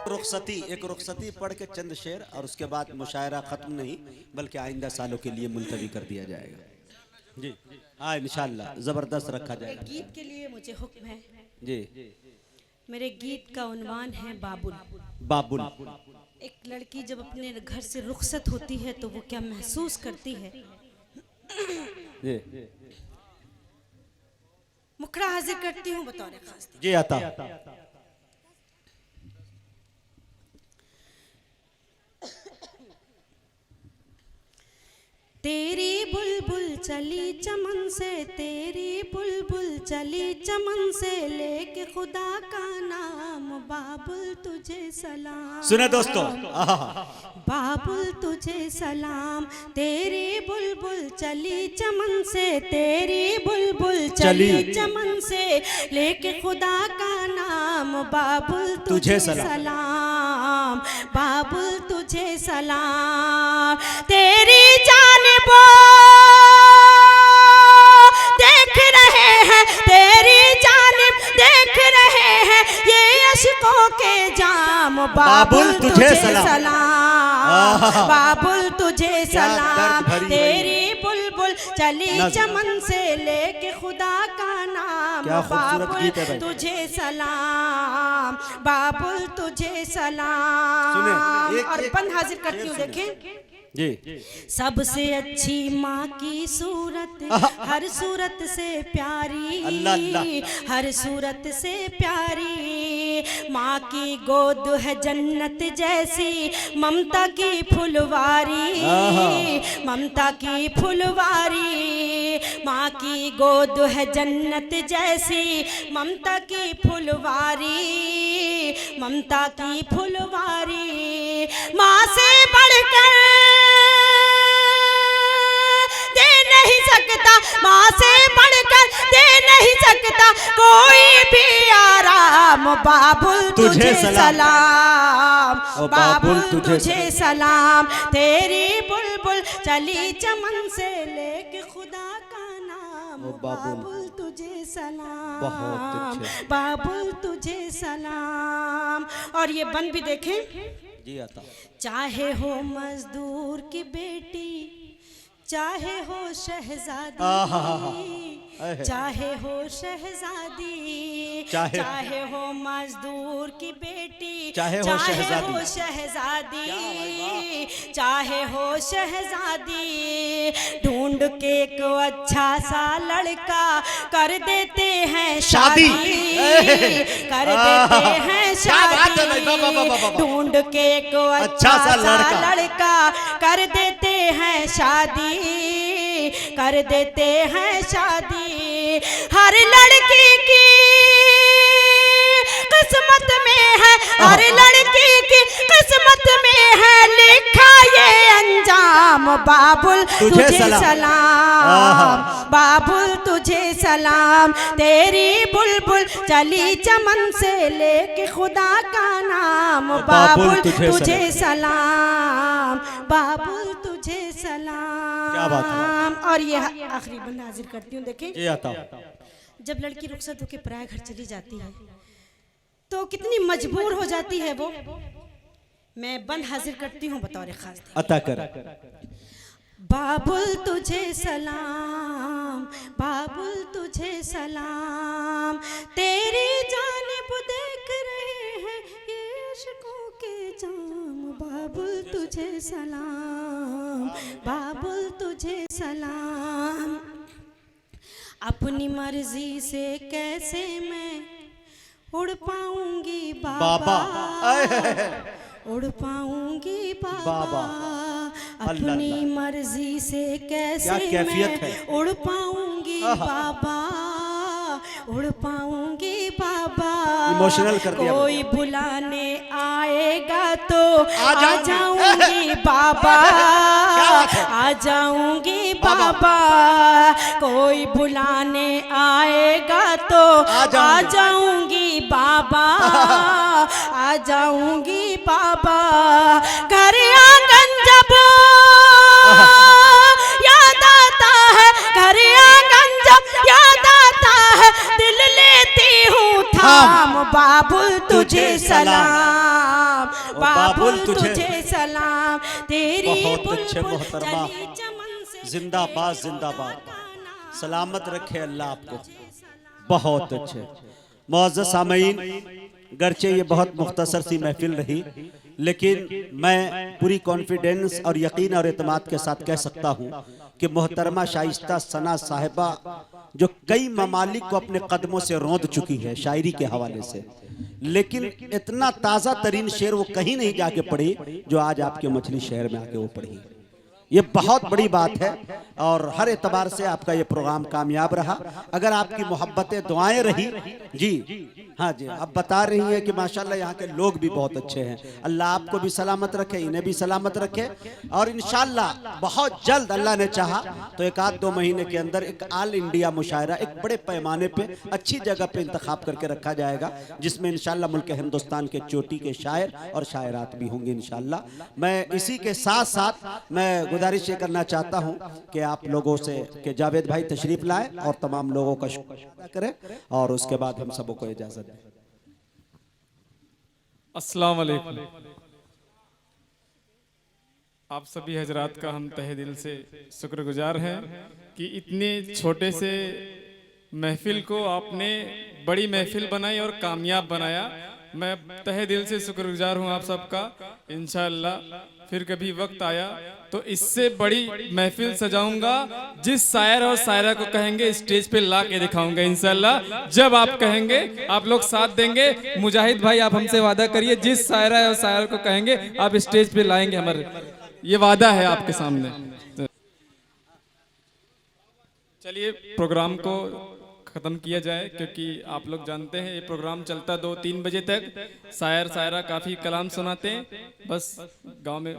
एक रुखसती पढ़ के चंद शेर और उसके बाद मुशायरा खत्म नहीं बल्कि आइंदा सालों के लिए मुलतवी कर दिया जाएगा। जी हाँ, इंशाल्लाह जबरदस्त रखा जाएगा। गीत के लिए मुझे हुक्म है जी। मेरे गीत का उन्वान है बाबुल। बाबुल। एक लड़की जब अपने घर से रुखसत होती है तो वो क्या महसूस करती है। जी मुखड़ा हाजिर करती हूँ बतौर खास। जी आता। तेरी बुलबुल चली चमन से, तेरी बुलबुल चली चमन से, लेके खुदा का नाम बाबुल तुझे सलाम। सुने दोस्तों, बाबुल तुझे सलाम। तेरी बुलबुल चली चमन से, तेरी बुलबुल चली चमन से, लेके खुदा का नाम बाबुल तुझे सलाम। बाबुल तुझे सलाम। तेरी जानिबो देख रहे हैं, तेरी जानिब देख रहे हैं ये अश्कों के जाम बाबुल तुझे सलाम। बाबुल तुझे सलाम। तेरी बुलबुल चली चमन से, लेके खुदा का नाम बाबुल तुझे सलाम। बाबुल तुझे सलाम। और बंद हाजिर करती हूँ, देखें जी। सबसे अच्छी माँ की सूरत, हर सूरत से प्यारी, हर सूरत से प्यारी। माँ की गोद है जन्नत जैसी, ममता की फुलवारी, ममता की फुलवारी। माँ की गोद है जन्नत जैसी, ममता की फुलवारी, ममता की फुलवारी। माँ से बढ़कर दे नहीं सकता, माँ से बढ़कर दे नहीं सकता कोई भी आराम बाबुल तुझे सलाम। बाबुल तुझे सलाम। तेरी बुलबुल चली चमन से, लेके खुदा का नाम बाबुल तुझे सलाम। बाबुल तुझे सलाम। और ये बंद भी देखें जी आता। चाहे हो मजदूर की बेटी, चाहे हो शहजादी, चाहे हो शहजादी, चाहे हो मजदूर की बेटी, चाहे हो शहजादी, चाहे हो शहजादी। ढूंढ के को अच्छा सा लड़का कर देते हैं शादी, कर देते हैं शादी। ढूंढ के को अच्छा सा लड़का कर देते हैं शादी, कर देते हैं शादी। हर लड़की की किस्मत में है, हर लड़की की किस्मत में है लिखा ये अंजाम बाबुल तुझे सलाम। बाबुल तुझे सलाम। तेरी बुलबुल चली चमन से, लेके खुदा का नाम बाबुल तुझे सलाम। बाबुल तुझे सलाम। क्या बात है। और ये आखिरी बंद हाजिर करती हूँ, देखें ये आता। जब लड़की रुखसत होकर पराया घर चली जाती है तो कितनी मजबूर हो जाती है वो। मैं बंद हाजिर करती हूँ बतौर खास अता कर। बाबुल तुझे सलाम, बाबुल तुझे सलाम। तेरी जानिब देख रहे हैं ये अश्कों के जाम बाबुल तुझे सलाम। बाबुल तुझे सलाम। अपनी मर्जी से कैसे मैं उड़ पाऊंगी बाबा, उड़ पाऊंगी बाबा। अपनी मर्जी से कैसे मैं उड़ पाऊंगी बाबा, उड़ पाऊंगी बाबा। इमोशनल कर दिया। कोई बुलाने आएगा तो आ जाऊंगी बाबा, आ जाऊंगी बाबा। कोई बुलाने आएगा तो आ जाऊंगी बाबा, आ जाऊंगी बाबा। घर आंगन जब याद आता है, घर आंगन जब याद आता है, दिल लेती हूँ थाम बाबुल तुझे सलाम। बाबुल तुझे सलाम, तेरी बहुत अच्छे बुलबुल मोहतरमा, चली चमन से जिंदाबाद जिंदाबाद, सलामत रखे अल्लाह आपको। बहुत अच्छे मुअज़्ज़ज़ सामईन, गर्चे ये बहुत मुख्तसर सी महफिल रही, लेकिन मैं पूरी कॉन्फिडेंस और यकीन और एतमाद के साथ कह सकता हूँ कि मोहतरमा शाइस्ता सना साहिबा जो कई ममालिक को अपने कदमों से रौंद चुकी है शायरी के हवाले से, लेकिन इतना ताज़ा तरीन शेर वो कहीं नहीं जाके पढ़ी जो आज आपके मछली शहर में आके वो पढ़ी। ये बहुत बड़ी बात है और हर एतबार से आपका ये प्रोग्राम कामयाब रहा। अगर आपकी मोहब्बतें दुआएं रही जी, हाँ जी, आप बता रही हैं कि माशाल्लाह यहाँ के लोग भी बहुत अच्छे हैं। अल्लाह आपको भी सलामत रखे, इन्हें भी सलामत रखे और इंशाल्लाह बहुत जल्द अल्लाह ने चाहा तो एक आध 2 महीने के अंदर एक ऑल इंडिया मुशायरा एक बड़े पैमाने पे अच्छी जगह पे इंतखाब करके रखा जाएगा, जिसमें इंशाल्लाह मुल्क हिंदुस्तान के चोटी के शायर और शायरात भी होंगे इंशाल्लाह। मैं इसी के साथ साथ मैं गुजारिश ये करना चाहता हूँ कि आप लोगों से कि जावेद भाई तशरीफ लाए और तमाम लोगों का शुक्रिया करें और उसके बाद हम सबों को इजाजत दें। अस्सलाम वालेकुम। आप सभी हजरात का हम तहे दिल से शुक्रगुजार हैं कि इतने छोटे से महफिल को आपने बड़ी महफिल बनाई और कामयाब बनाया। मैं तहे दिल से शुक्रगुजार हूं आप सबका। इंशाअल्लाह फिर कभी वक्त आया तो इससे बड़ी महफिल सजाऊंगा, जिस शायर और शायरा को कहेंगे स्टेज पे ला के दिखाऊंगा इंशाअल्लाह। जब आप कहेंगे आप लोग साथ देंगे। मुजाहिद भाई आप हमसे वादा करिए, जिस शायरा और शायर को कहेंगे आप स्टेज पे लाएंगे, हमारे ये वादा है आपके सामने। चलिए प्रोग्राम को ख़त्म किया जाए, क्योंकि आप लोग जानते हैं ये प्रोग्राम चलता 2-3 बजे तक। शायर शायरा काफ़ी कलाम सुनाते हैं, बस गांव में